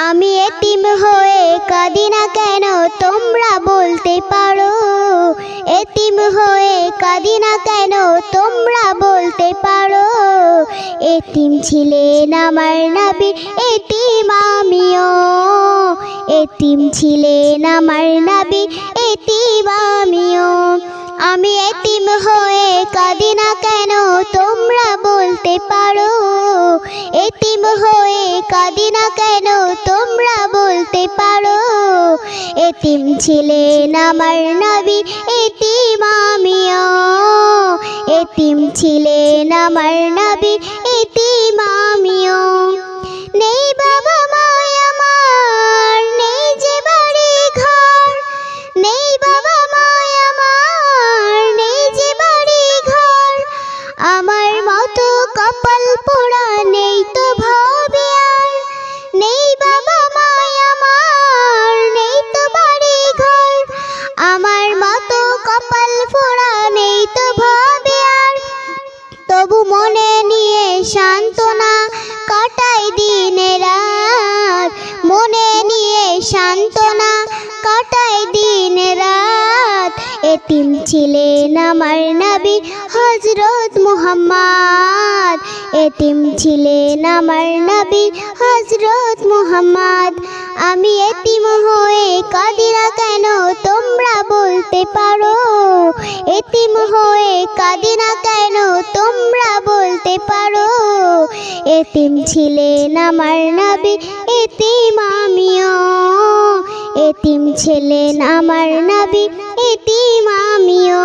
আমি এতিম হয়ে কাঁদি না কেন তোমরা বলতে পারো। এতিম হয়ে কাঁদি না কেন তোমরা বলতে পারো। এতিম ছিলেন আমার নবী, এতিম আমিও। এতিম ছিলেন আমার নবী, এতিম আমিও। আমি এতিম হয়ে কাঁদি না কেন তোমরা বলতে পারো। এতিম হয়ে কাঁদি না কেন তোমরা বলতে পারো। এতিম ছিলেন আমার নবী, এতিম আমিও। এতিম ছিলেন আমার নবী, এতিম আমিও। নেই বাবা মায় আমার, নেই যে বাড়ি ঘর। নেই বাবা মায় আমার, নেই যে বাড়ি ঘর। আমার মতো কপাল পোড়া নেই তো ভাবে আর। নেই বাবা মায় আমার, নেই তো বাড়ি ঘর। আমার মতো কপাল পোড়া নেই তো ভাবে আর। তবু মনে নিয়ে সান্ত্বনা কাটাই দিন রাত। মনে নিয়ে সান্ত্বনা কাটাই দিন রাত। এতিম ছিলেন আমার নবী হযরত মুহাম্মদ। এতিম ছিলেন আমার নবী হযরত মুহাম্মদ। আমি এতিম হয়ে কাঁদি না কেন তোমরা বলতে পারো। এতিম হয়ে কাঁদি না কেন তোমরা বলতে পারো। এতিম ছিলেন আমার নবী, এতিম আমিও। এতিম ছিলেন আমার নবী, এতিম আমিও।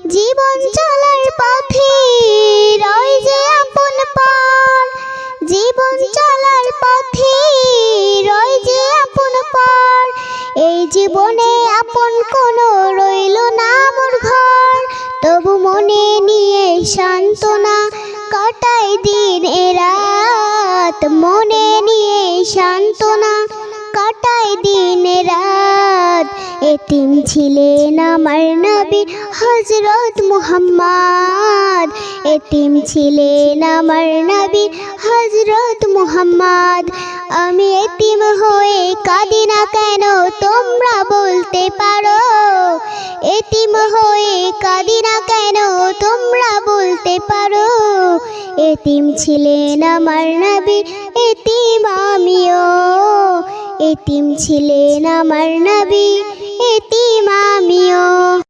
জীবন চলার পথে রয় যে আপন পর। জীবন চলার পথে রয় যে আপন পর। এই জীবনে আপন কোনো রইল না মোর ঘর। তবু মনে নিয়ে সান্ত্বনা কাটাই দিন রাত। মনে নিয়ে সান্ত্বনা কাটাই দিন রাত। এতিম ছিলেন আমার নবী হযরত মুহাম্মদ। এতিম ছিলেন আমার নবী হযরত মুহাম্মদ। আমি এতিম হয়ে কাঁদি না কেন তোমরা বলতে পারো। এতিম হয়ে কাঁদি না কেন তোমরা বলতে পারো। এতিম ছিলেন আমার নবী, এতিম আমিও। এতিম ছিলেন আমার নবী, এতিম আমিও।